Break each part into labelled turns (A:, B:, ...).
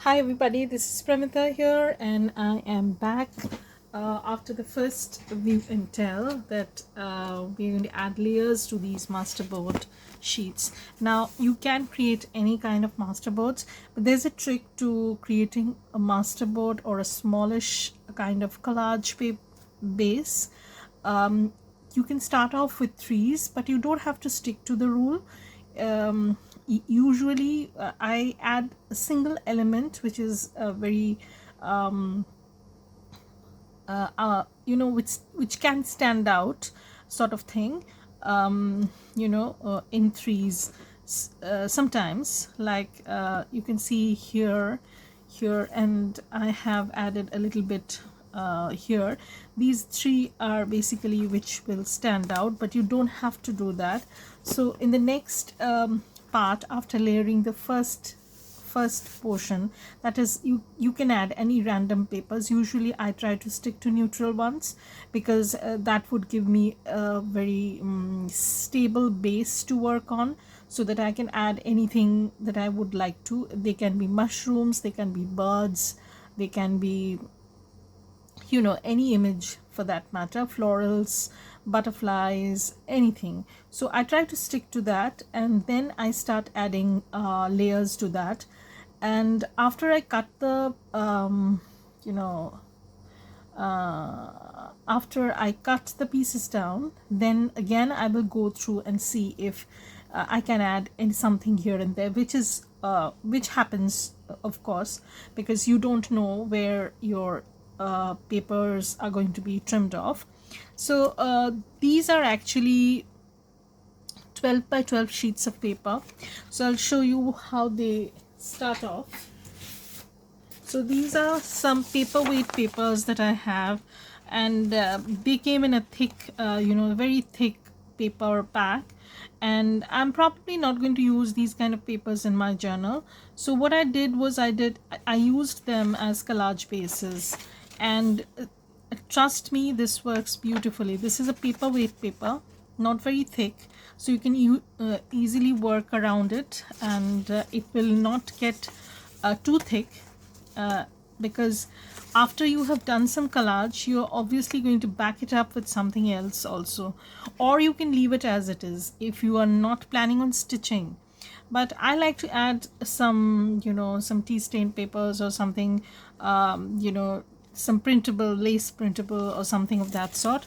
A: Hi everybody, this is Pramita here, and I am back after the first view and tell that we're going to add layers to these masterboard sheets. Now you can create any kind of masterboards, but there's a trick to creating a masterboard or a smallish kind of collage base. You can start off with threes, but you don't have to stick to the rule. Usually I add a single element which is very which can stand out, sort of thing, in threes. Sometimes, like you can see here, and I have added a little bit here. These three are basically which will stand out, but you don't have to do that. So in the next part, after layering the first portion, that is, you can add any random papers. Usually I try to stick to neutral ones because that would give me a very stable base to work on, so that I can add anything that I would like to. They can be mushrooms, they can be birds, they can be any image for that matter, florals, butterflies, anything. So I try to stick to that, and then I start adding layers to that. And after I cut the after I cut the pieces down, then again I will go through and see if I can add in something here and there, which happens, of course, because you don't know where your papers are going to be trimmed off. So these are actually 12 by 12 sheets of paper. So I'll show you how they start off. So these are some paperweight papers that I have, and they came in a thick, very thick paper pack, and I'm probably not going to use these kind of papers in my journal. So what I did was I used them as collage bases, and trust me, this works beautifully. This is a paperweight paper, not very thick, so you can easily work around it, and it will not get too thick, because after you have done some collage, you're obviously going to back it up with something else also, or you can leave it as it is if you are not planning on stitching. But I like to add some tea stained papers or something, some printable, lace printable or something of that sort.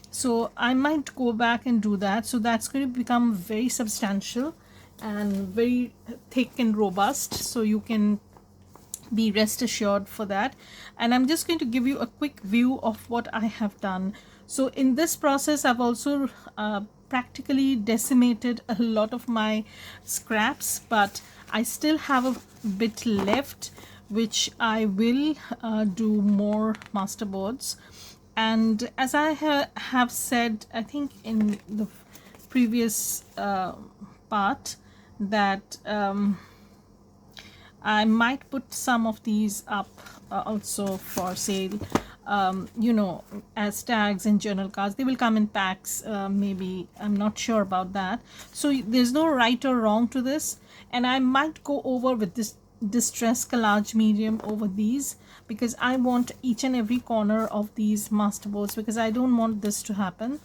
A: So I might go back and do that. So that's going to become very substantial and very thick and robust, so you can be rest assured for that. And I'm just going to give you a quick view of what I have done. So in this process, I've also practically decimated a lot of my scraps, but I still have a bit left, which I will do more masterboards. And as I have said, I think in the previous part, that I might put some of these up also for sale, as tags and journal cards. They will come in packs, maybe. I'm not sure about that. So there's no right or wrong to this. And I might go over with this distress collage medium over these, because I want each and every corner of these masterboards, because I don't want this to happen.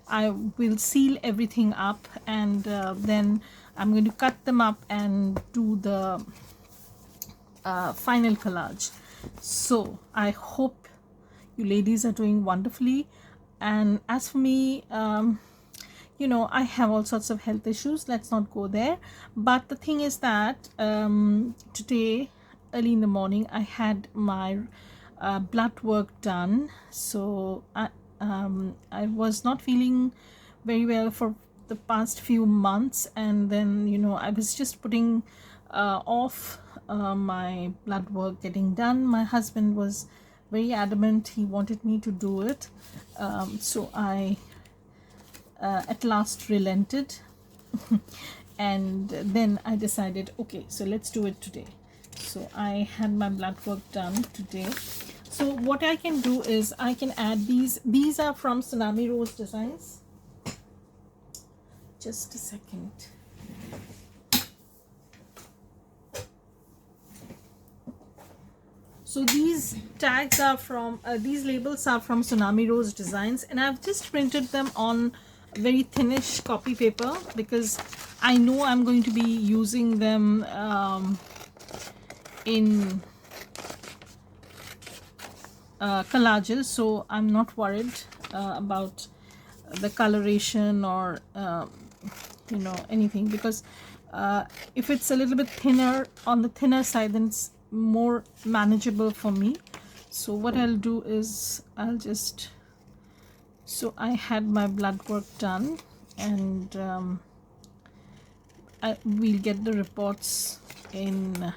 A: I will seal everything up, and then I'm going to cut them up and do the final collage. So I hope you ladies are doing wonderfully. And as for me, I have all sorts of health issues. Let's not go there. But the thing is that today, early in the morning, I had my blood work done. So I was not feeling very well for the past few months, and then I was just putting off my blood work getting done. My husband was very adamant, he wanted me to do it, so I at last relented. And then I decided, okay, so let's do it today. So I had my blood work done today. So what I can do is I can add these are from Tsunami Rose Designs. Just a second. So these tags are from these labels are from Tsunami Rose Designs, and I've just printed them on very thinnish copy paper because I know I'm going to be using them in collages, so I'm not worried about the coloration or you know, anything, because if it's a little bit thinner, on the thinner side, then it's more manageable for me. So what I'll do is I'll just, so I had my blood work done, and we'll get the reports in,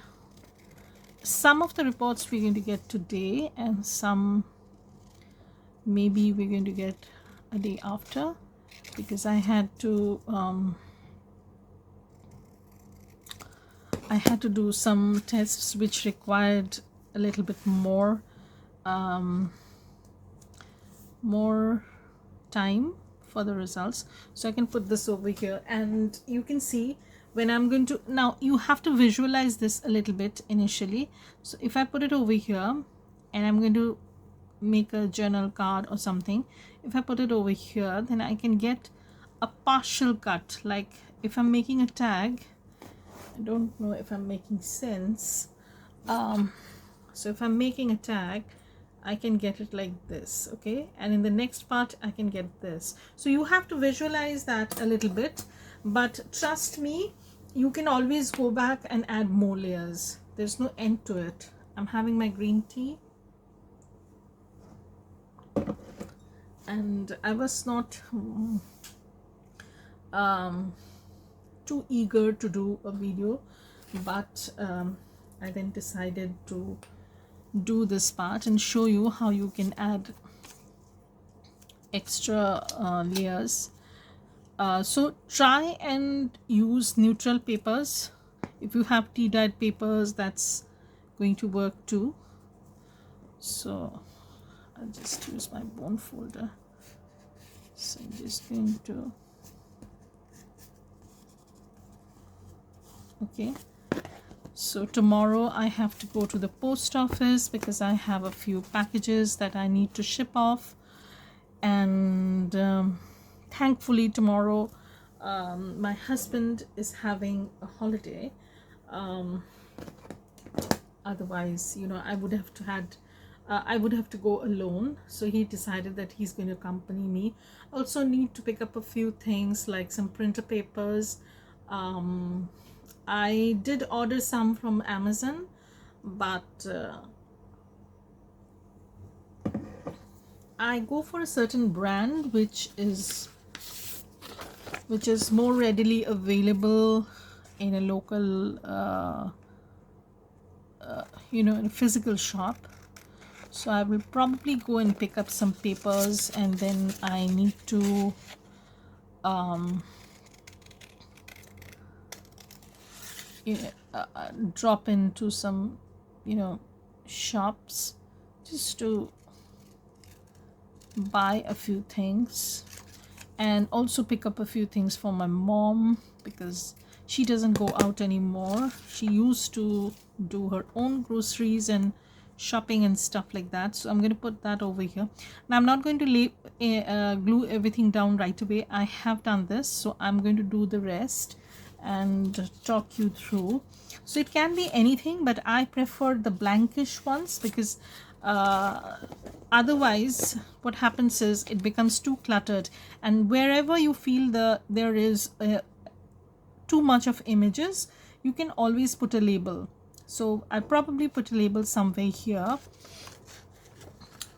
A: some of the reports we're going to get today, and some maybe we're going to get a day after, because I had to do some tests which required a little bit more time for the results. So I can put this over here, and you can see when I'm going to, now you have to visualize this a little bit initially. So if I put it over here and I'm going to make a journal card or something, if I put it over here, then I can get a partial cut. Like if I'm making a tag, I don't know if I'm making sense. So if I'm making a tag, I can get it like this, okay? And in the next part, I can get this. So you have to visualize that a little bit, but trust me, you can always go back and add more layers. There's no end to it. I'm having my green tea, and I was not too eager to do a video, but I then decided to do this part and show you how you can add extra layers. So try and use neutral papers. If you have tea dyed papers, that's going to work too. So I'll just use my bone folder. So I'm just going to, okay. So tomorrow I have to go to the post office because I have a few packages that I need to ship off, and thankfully tomorrow my husband is having a holiday. Otherwise, you know, I would have to go alone. So he decided that he's going to accompany me. Also need to pick up a few things like some printer papers. I did order some from Amazon, but I go for a certain brand which is more readily available in a local you know, in a physical shop. So I will probably go and pick up some papers, and then I need to drop into some, you know, shops just to buy a few things, and also pick up a few things for my mom because she doesn't go out anymore. She used to do her own groceries and shopping and stuff like that. So I'm going to put that over here. Now I'm not going to glue everything down right away. I have done this, so I'm going to do the rest and talk you through. So it can be anything, but I prefer the blankish ones because otherwise what happens is it becomes too cluttered, and wherever you feel there is too much of images, you can always put a label. So I'll probably put a label somewhere here,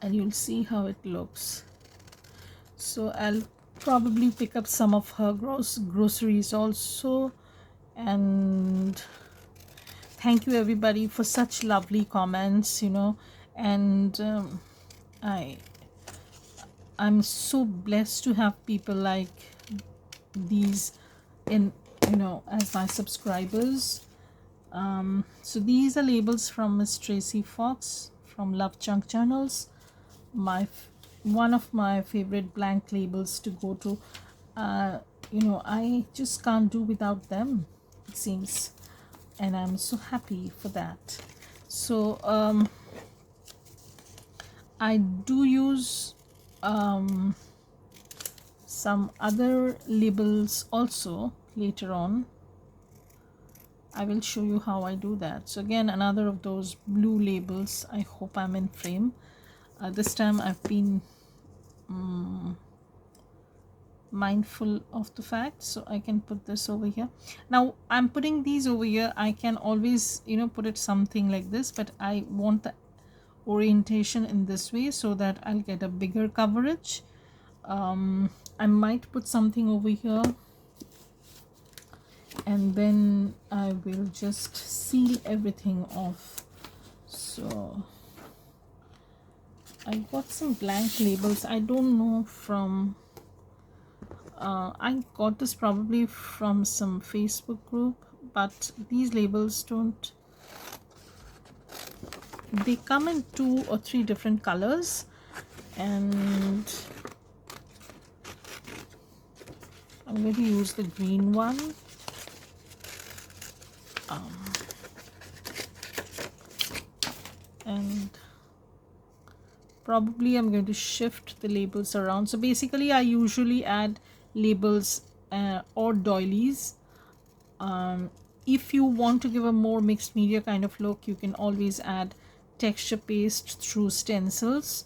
A: and you'll see how it looks. So I'll probably pick up some of her groceries also. And thank you everybody for such lovely comments, you know, and I'm so blessed to have people like these in, you know, as my subscribers. So these are labels from Miss Tracy Fox from Love Chunk Journals, one of my favorite blank labels to go to. You know, I just can't do without them, it seems, and I'm so happy for that. So I do use some other labels also later on. I will show you how I do that. So again, another of those blue labels. I hope I'm in frame. This time I've been mindful of the fact, so I can put this over here. Now I'm putting these over here. I can always, you know, put it something like this, but I want the orientation in this way so that I'll get a bigger coverage. I might put something over here, and then I will just seal everything off. So I got some blank labels. I don't know from I got this probably from some Facebook group, but these labels don't, they come in 2 or 3 different colors, and I'm going to use the green one. And probably I'm going to shift the labels around. So basically I usually add labels or doilies. If you want to give a more mixed media kind of look, you can always add texture paste through stencils,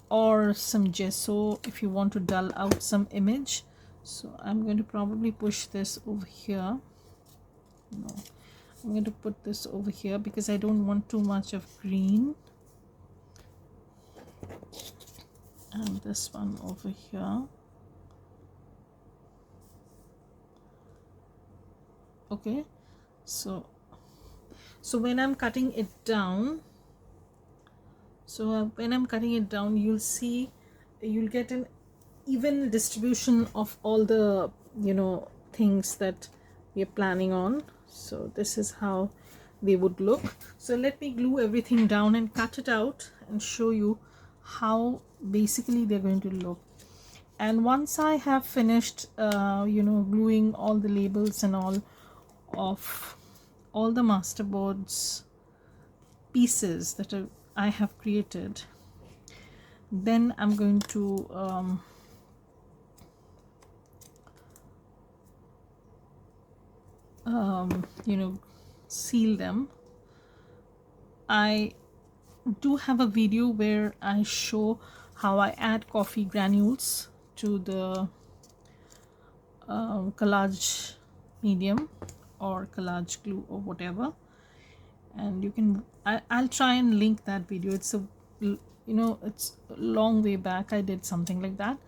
A: or some gesso if you want to dull out some image. So I'm going to probably push this over here. No, I'm going to put this over here because I don't want too much of green. And this one over here. Okay, so when I'm cutting it down, you'll see, you'll get an even distribution of all the, you know, things that we're planning on. So this is how they would look. So let me glue everything down and cut it out and show you how basically they're going to look. And once I have finished you know, gluing all the labels and all of all the masterboards pieces that I have created, then I'm going to you know, seal them. I do have a video where I show how I add coffee granules to the collage medium or collage glue or whatever, and you can, I'll try and link that video. It's a, you know, it's a long way back I did something like that,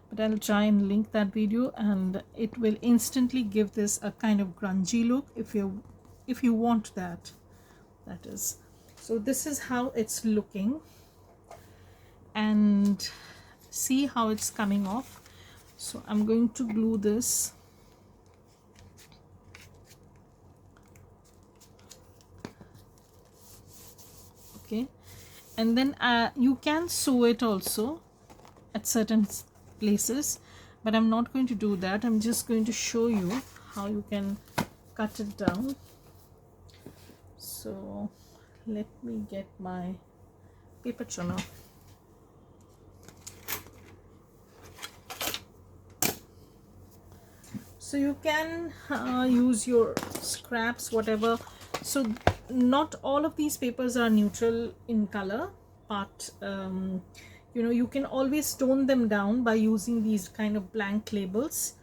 A: but I'll try and link that video, and it will instantly give this a kind of grungy look if you want that is. So this is how it's looking, and see how it's coming off. So I'm going to glue this. Okay, and then you can sew it also at certain places, but I'm not going to do that. I'm just going to show you how you can cut it down. So let me get my paper trimmer. So you can use your scraps, whatever. So not all of these papers are neutral in color, but you know, you can always tone them down by using these kind of blank labels.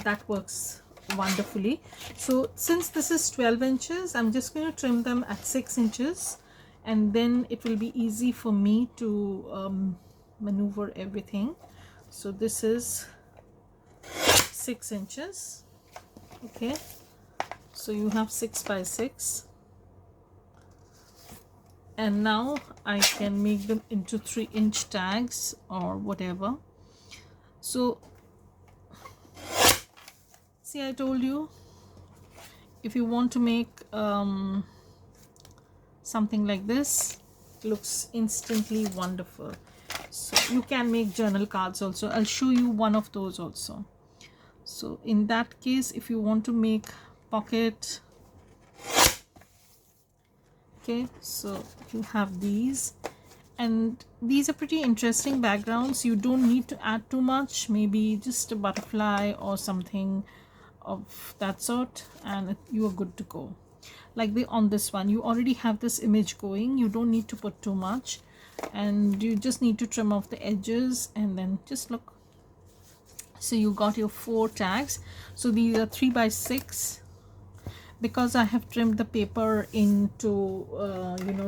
A: That works wonderfully. So since this is 12 inches, I'm just going to trim them at 6 inches, and then it will be easy for me to maneuver everything. So this is 6 inches. Okay, so you have 6 by 6, and now I can make them into 3-inch tags or whatever. So see, I told you, if you want to make something like this, it looks instantly wonderful. So you can make journal cards also. I'll show you one of those also. So in that case, if you want to make pocket Okay, so you have these, and these are pretty interesting backgrounds. You don't need to add too much, maybe just a butterfly or something of that sort, and you are good to go. Like on this one, you already have this image going, you don't need to put too much, and you just need to trim off the edges, and then just look. So you got your 4 tags. So these are 3 by 6, because I have trimmed the paper into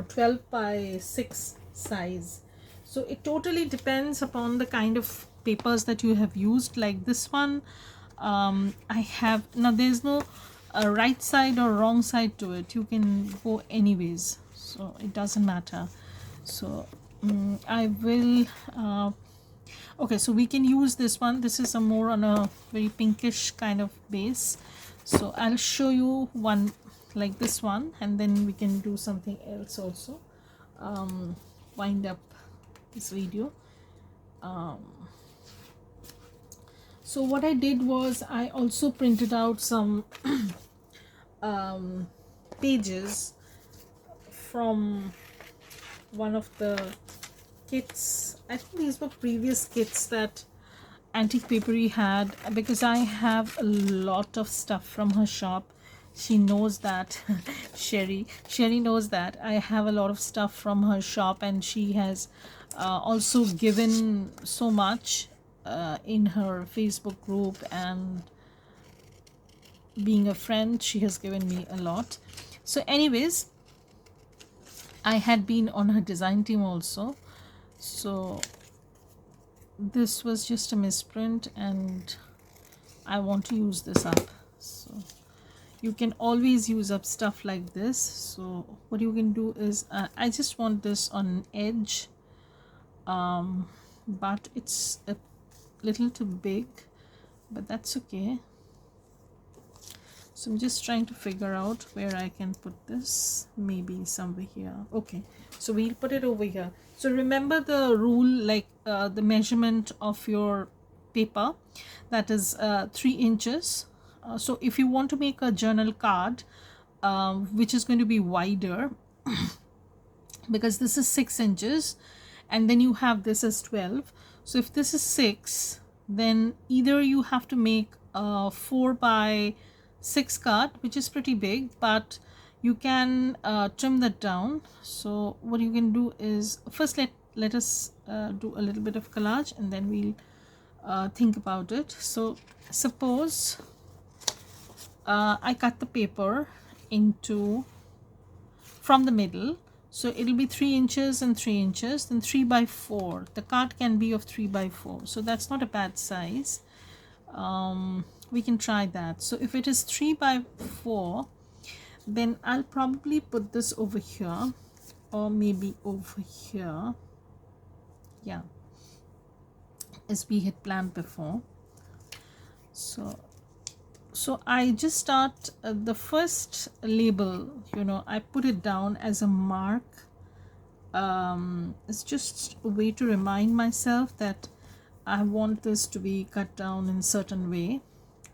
A: 12 by 6 size. So it totally depends upon the kind of papers that you have used. Like this one, I have, now there's no right side or wrong side to it, you can go anyways, so it doesn't matter. So I will okay, so we can use this one. This is a more on a very pinkish kind of base, so I'll show you one like this one, and then we can do something else also. Wind up this video. So what I did was I also printed out some pages from one of the kits. I think these were previous kits that Antique Papery had, because I have a lot of stuff from her shop. She knows that. Sherry knows that I have a lot of stuff from her shop, and she has also given so much in her Facebook group, and being a friend, she has given me a lot. So anyways, I had been on her design team also, so this was just a misprint and I want to use this up. So you can always use up stuff like this. So what you can do is I just want this on an edge, but it's a little too big, but that's okay. So I'm just trying to figure out where I can put this, maybe somewhere here. Okay, so we'll put it over here. So remember the rule, like the measurement of your paper, that is 3 inches. So if you want to make a journal card which is going to be wider, because this is 6 inches and then you have this as 12, so if this is 6, then either you have to make a 4 by 6 card, which is pretty big, but you can trim that down. So what you can do is, first let us do a little bit of collage, and then we'll think about it. So suppose I cut the paper into from the middle, so it'll be 3 inches and 3 inches, then 3 by 4. The card can be of 3 by 4, so that's not a bad size. We can try that. So if it is 3 by 4, then I'll probably put this over here, or maybe over here, yeah, as we had planned before. So I just start the first label, I put it down as a mark. It's just a way to remind myself that I want this to be cut down in a certain way,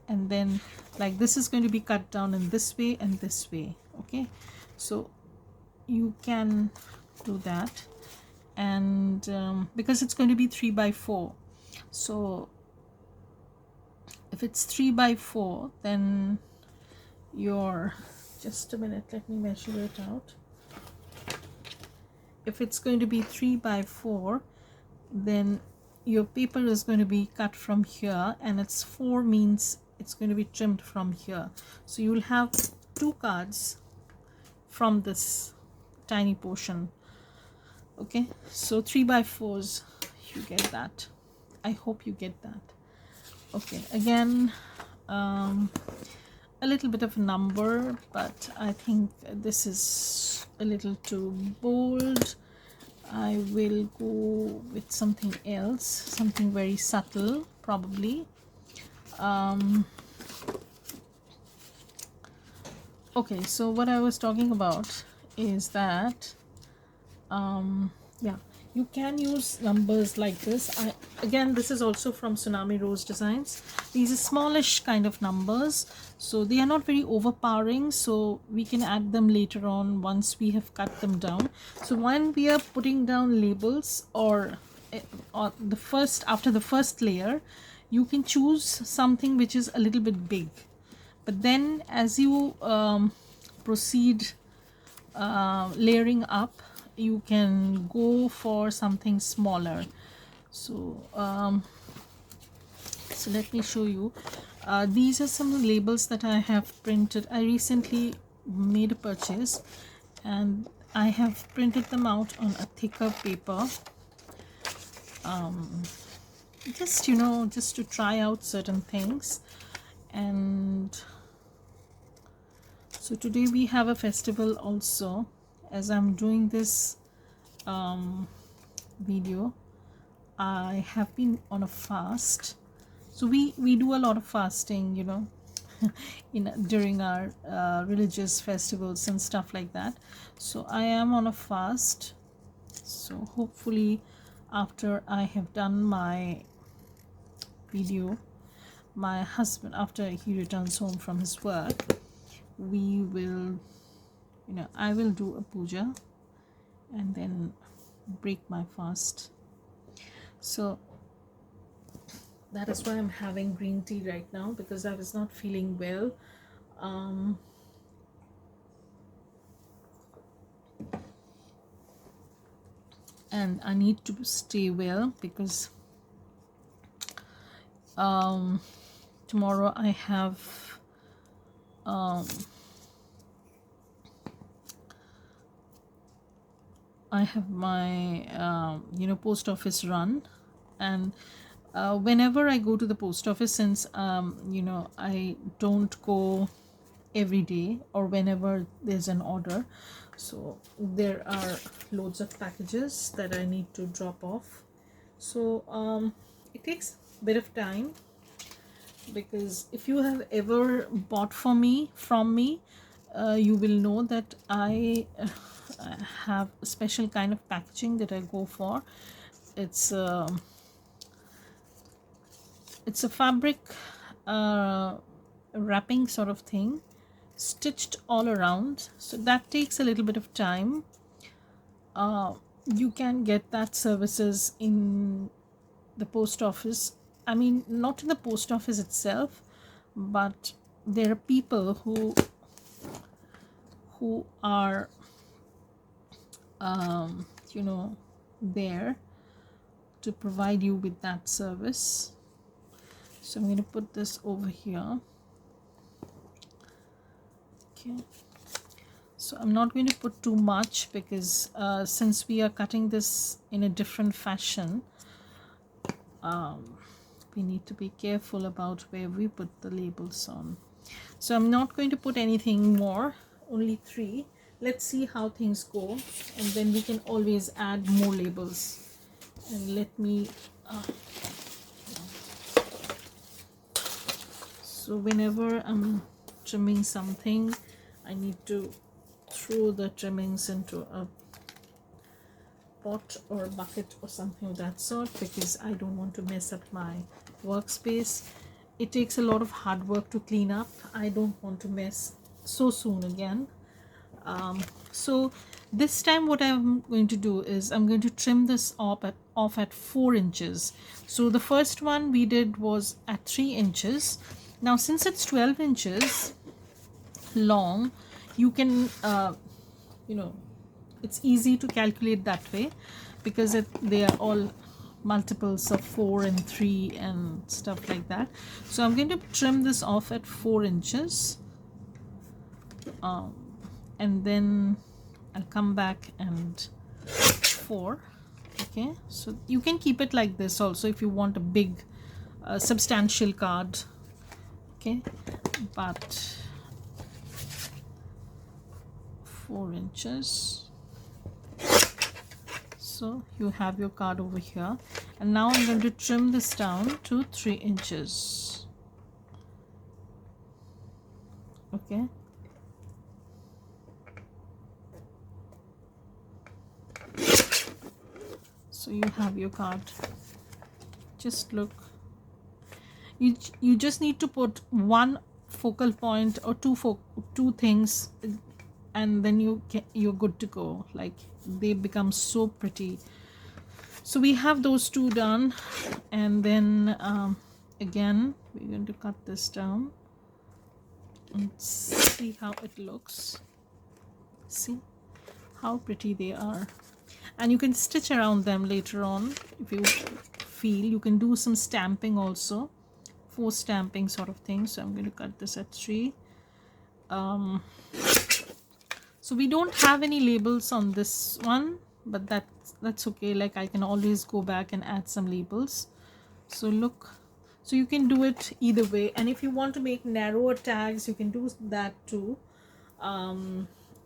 A: and then like this is going to be cut down in this way and this way. Okay, so you can do that, and because it's going to be 3 by 4, so if it's 3 by 4, then your, just a minute, let me measure it out. If it's going to be 3 by 4, then your paper is going to be cut from here, and it's 4 means it's going to be trimmed from here. So you will have 2 cards from this tiny portion. Okay, so 3 by 4s, you get that. I hope you get that. Okay, again, a little bit of a number, but I think this is a little too bold. I will go with something else, something very subtle, probably. Okay, so what I was talking about is that yeah, You can use numbers like this. Again, this is also from Tsunami Rose Designs. These are smallish kind of numbers, so they are not very overpowering, so we can add them later on once we have cut them down. So when we are putting down labels, or the first, after the first layer, you can choose something which is a little bit big, but then as you proceed layering up, you can go for something smaller. So so let me show you. These are some labels that I have printed. I recently made a purchase and I have printed them out on a thicker paper, just, you know, just to try out certain things. And so today we have a festival also. As I'm doing this video, I have been on a fast. So we do a lot of fasting, you know, during our religious festivals and stuff like that. So I am on a fast. So hopefully after I have done my video, my husband, after he returns home from his work, we will, you know, I will do a puja and then break my fast. So that is why I'm having green tea right now, because I was not feeling well. And I need to stay well, because tomorrow I have my you know, post office run. And whenever I go to the post office, since you know, I don't go every day or whenever there's an order, so there are loads of packages that I need to drop off. So it takes a bit of time, because if you have ever bought from me, you will know that I have a special kind of packaging that I go for. It's a fabric wrapping sort of thing, stitched all around, so that takes a little bit of time. You can get that services in the post office. I mean, not in the post office itself, but there are people who are you know, there to provide you with that service. So I'm going to put this over here. Okay, so I'm not going to put too much, because since we are cutting this in a different fashion, we need to be careful about where we put the labels on. So I'm not going to put anything more, only 3. Let's see how things go, and then we can always add more labels. And let me so whenever I'm trimming something, I need to throw the trimmings into a pot or a bucket or something of that sort, because I don't want to mess up my workspace. It takes a lot of hard work to clean up. I don't want to mess so soon again. So this time what I'm going to do is I'm going to trim this off at 4 inches. So the first one we did was at 3 inches. Now since it's 12 inches long, you can you know, it's easy to calculate that way, because they are all multiples of 4 and 3 and stuff like that. So I'm going to trim this off at 4 inches, and then I'll come back and 4. Okay, so you can keep it like this also if you want a big substantial card. Okay, but 4 inches. So you have your card over here, and now I'm going to trim this down to 3 inches. Okay, you have your card. Just look. You just need to put one focal point or two things, and then you're good to go. Like, they become so pretty. So we have those two done, and then again we're going to cut this down and see how it looks. See how pretty they are, and you can stitch around them later on if you feel. You can do some stamping also, 4 stamping sort of thing. So I'm going to cut this at 3. So we don't have any labels on this one, but that's okay. Like, I can always go back and add some labels. So look, so you can do it either way, and if you want to make narrower tags, you can do that too.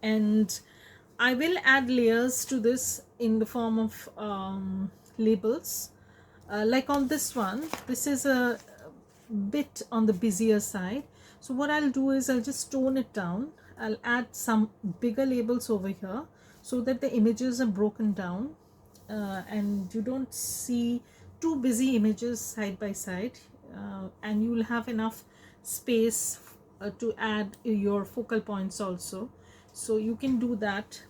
A: And I will add layers to this in the form of labels. Like on this one, this is a bit on the busier side. So what I'll do is I'll just tone it down. I'll add some bigger labels over here so that the images are broken down, and you don't see two busy images side by side, and you will have enough space to add your focal points also. So you can do that.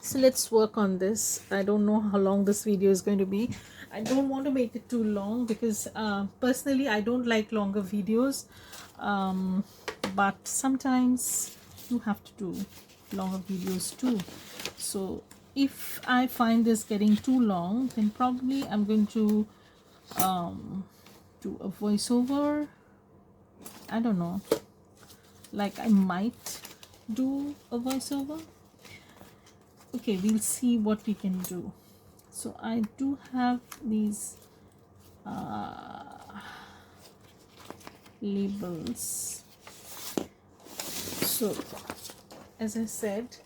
A: So let's work on this. I don't know how long this video is going to be. I don't want to make it too long because personally I don't like longer videos, but sometimes you have to do longer videos too. So if I find this getting too long, then probably I'm going to do a voiceover. I don't know, like I might do a voiceover. Okay, we'll see what we can do. So I do have these labels. So as I said,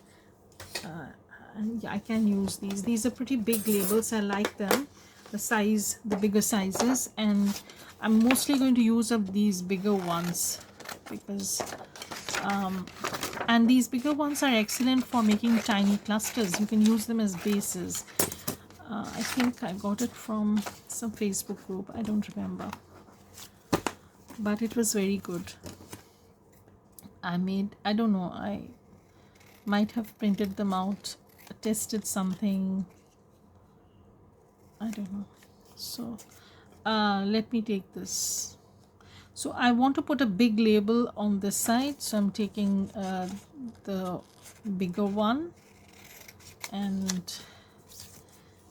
A: I can use these. These are pretty big labels. I like them, the size, the bigger sizes, and I'm mostly going to use up these bigger ones because and these bigger ones are excellent for making tiny clusters. You can use them as bases. I think I got it from some Facebook group. I don't remember, but it was very good. I don't know, I might have printed them out, tested something, I don't know. So let me take this. So I want to put a big label on this side, so I'm taking the bigger one and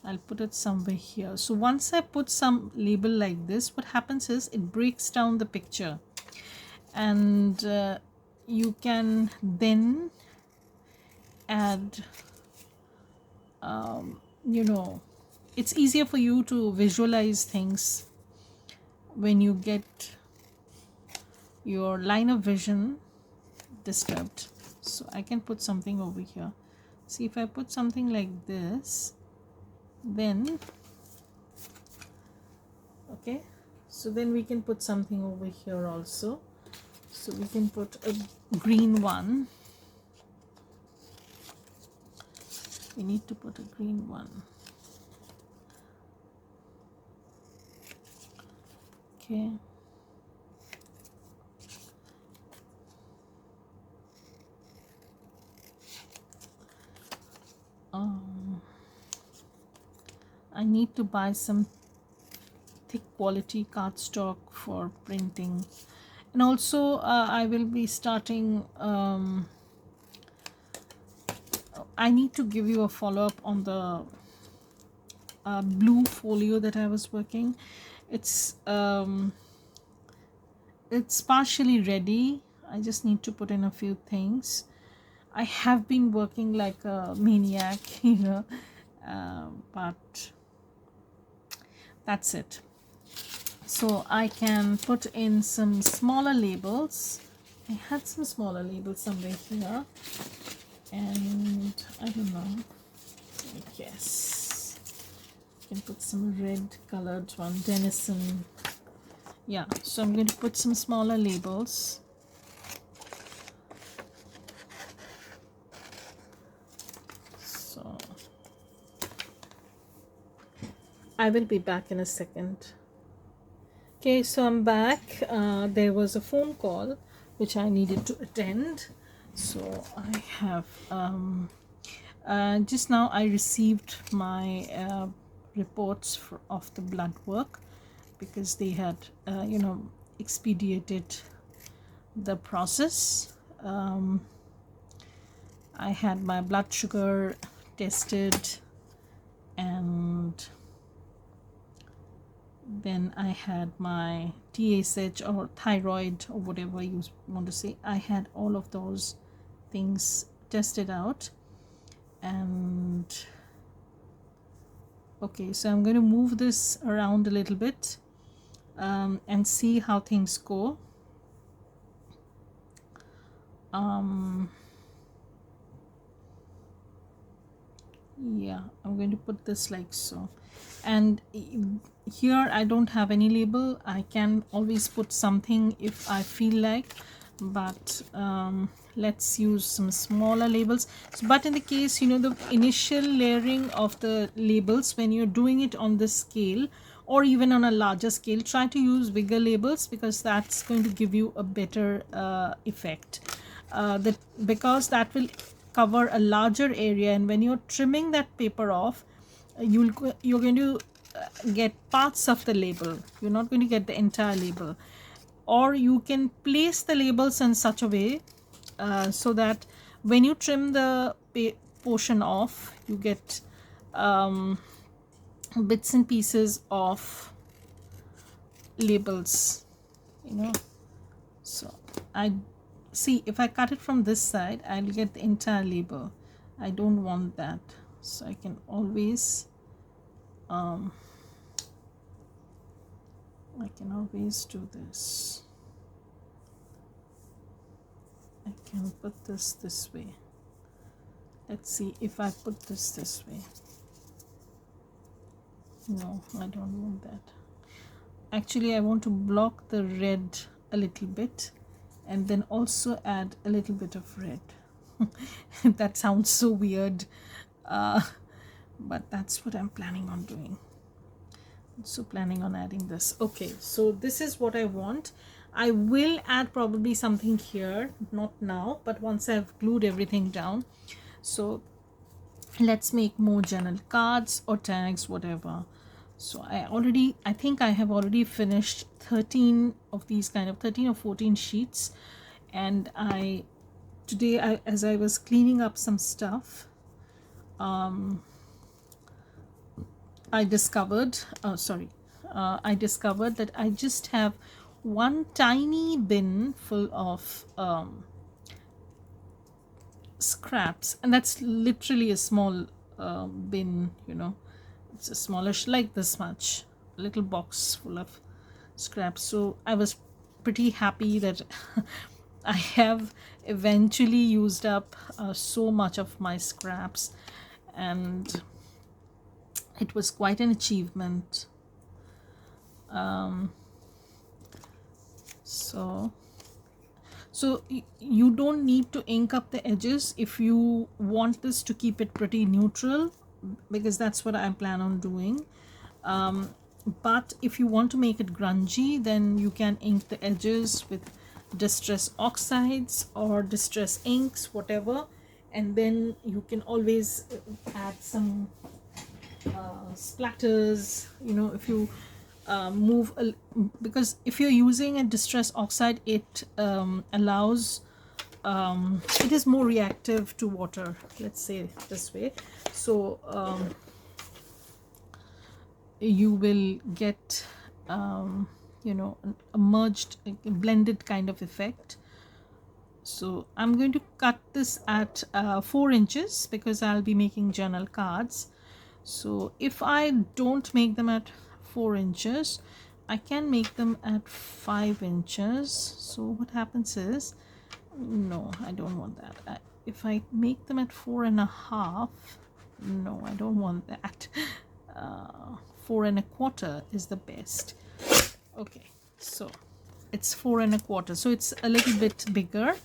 A: I'll put it somewhere here. So once I put some label like this, what happens is it breaks down the picture, and you can then add you know, it's easier for you to visualize things when you get your line of vision disturbed. So I can put something over here. See, if I put something like this, then okay, so then we can put something over here also. So we can put a green one. We need to put a green one. Okay. I need to buy some thick quality cardstock for printing, and also I will be starting I need to give you a follow-up on the blue folio that I was working. It's partially ready. I just need to put in a few things. I have been working like a maniac, you know, but that's it. So I can put in some smaller labels. I had some smaller labels somewhere here, and I don't know, I guess I can put some red colored one, Denison. Yeah, so I'm going to put some smaller labels. So I will be back in a second. Okay, so I'm back. There was a phone call which I needed to attend. So I have just now I received my reports of the blood work, because they had expedited the process. I had my blood sugar tested, and then I had my TSH or thyroid or whatever you want to say. I had all of those things tested out. And okay, so I'm going to move this around a little bit and see how things go. Yeah, I'm going to put this like so. And here I don't have any label. I can always put something if I feel like, but let's use some smaller labels. So, but in the case, the initial layering of the labels, when you're doing it on this scale or even on a larger scale, try to use bigger labels, because that's going to give you a better effect. Because that will cover a larger area, and when you're trimming that paper off, you're going to get parts of the label. You're not going to get the entire label. Or you can place the labels in such a way so that when you trim the portion off, you get bits and pieces of labels, so I see, if I cut it from this side, I'll get the entire label. I don't want that, so I can always do this. I can put this way. Let's see if I put this way. No, I don't want that. Actually, I want to block the red a little bit, and then also add a little bit of red. That sounds so weird, but that's what I'm planning on doing. So planning on adding this. Okay, so this is what I want. I will add probably something here, not now, but once I've glued everything down. So let's make more journal cards or tags, whatever. So I think I have already finished 13 of these, kind of 13 or 14 sheets. And today, as I was cleaning up some stuff, I discovered that I just have one tiny bin full of scraps, and that's literally a small bin, it's a smallish, like this much, a little box full of scraps. So I was pretty happy that I have eventually used up so much of my scraps, and it was quite an achievement. So you don't need to ink up the edges if you want this to keep it pretty neutral, because that's what I plan on doing. But if you want to make it grungy, then you can ink the edges with distress oxides or distress inks, whatever, and then you can always add some splatters, if you because if you're using a distress oxide, it allows it is more reactive to water, let's say this way. So you will get a merged, blended kind of effect. So I'm going to cut this at 4 inches because I'll be making journal cards. So if I don't make them at 4 inches, I can make them at 5 inches. So what happens is, no, I don't want that. If I make them at 4.5, no, I don't want that. 4.25 is the best. Okay, so it's 4.25, so it's a little bit bigger,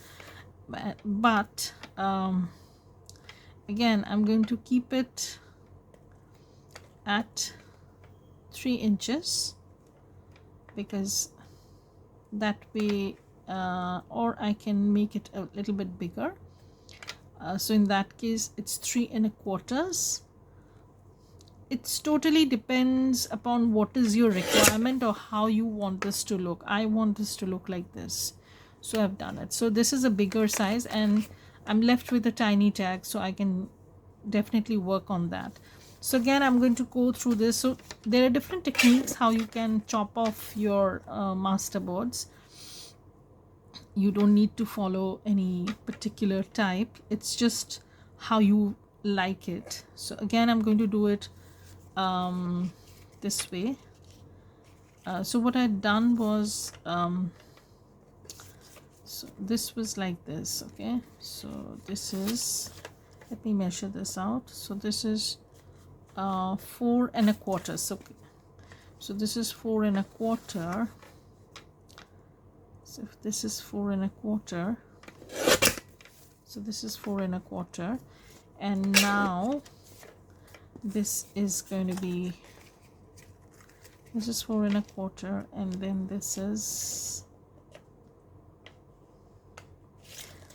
A: but again, I'm going to keep it at 3 inches, because that way, or I can make it a little bit bigger. So in that case it's 3 1/4. It's totally depends upon what is your requirement or how you want this to look. I want this to look like this, so I've done it. So this is a bigger size and I'm left with a tiny tag, so I can definitely work on that. So again, I'm going to go through this. So there are different techniques how you can chop off your masterboards. You don't need to follow any particular type, it's just how you like it. So again, I'm going to do it this way. So what I'd done was, so this was like this. Okay, so this is, let me measure this out. So this is 4 1/4. So this is 4 1/4. So if this is 4 1/4, so this is 4 1/4, and now this is going to be, this is 4 1/4, and then this is,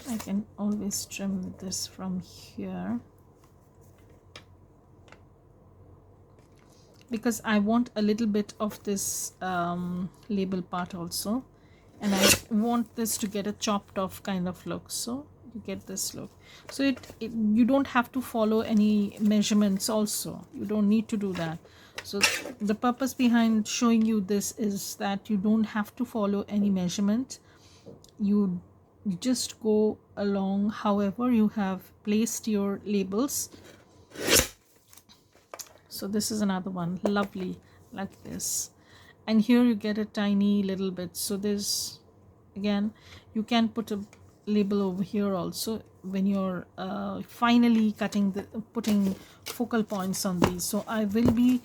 A: I can always trim this from here because I want a little bit of this label part also, and I want this to get a chopped off kind of look, so you get this look. So you don't have to follow any measurements also, you don't need to do that. So the purpose behind showing you this is that you don't have to follow any measurement. You just go along however you have placed your labels. So this is another one, lovely, like this, and here you get a tiny little bit. So this, again, you can put a label over here also when you're finally putting focal points on these. So I will be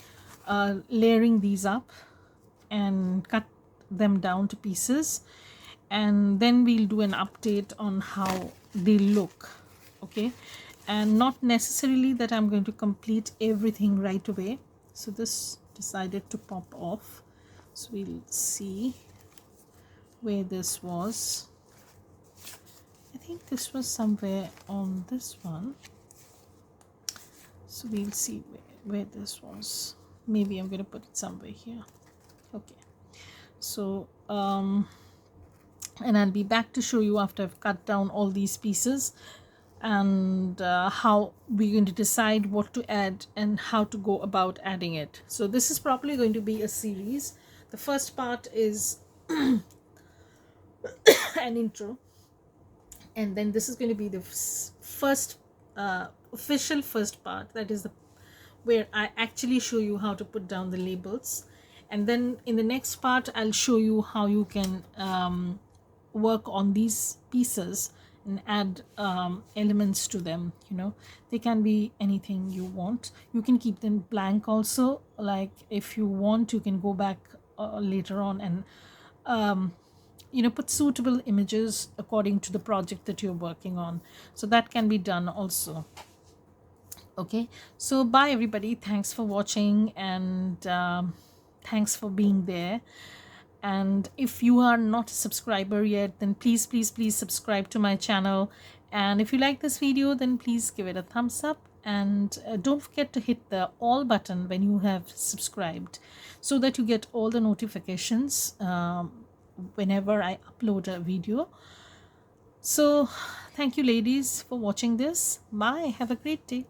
A: layering these up and cut them down to pieces, and then we'll do an update on how they look. Okay, and not necessarily that I'm going to complete everything right away. So this decided to pop off, so we'll see where this was. I think this was somewhere on this one, so we'll see where this was. Maybe I'm going to put it somewhere here. Okay, so and I'll be back to show you after I've cut down all these pieces, and how we're going to decide what to add and how to go about adding it. So this is probably going to be a series. The first part is an intro, and then this is going to be the first official first part, that is where I actually show you how to put down the labels. And then in the next part I'll show you how you can work on these pieces and add elements to them. You know, they can be anything you want. You can keep them blank also, like if you want you can go back later on and you know, put suitable images according to the project that you're working on. So that can be done also. Okay, so bye everybody, thanks for watching, and thanks for being there. And if you are not a subscriber yet, then please subscribe to my channel. And if you like this video, then please give it a thumbs up, and don't forget to hit the all button when you have subscribed, so that you get all the notifications whenever I upload a video. So thank you ladies for watching this. Bye, have a great day.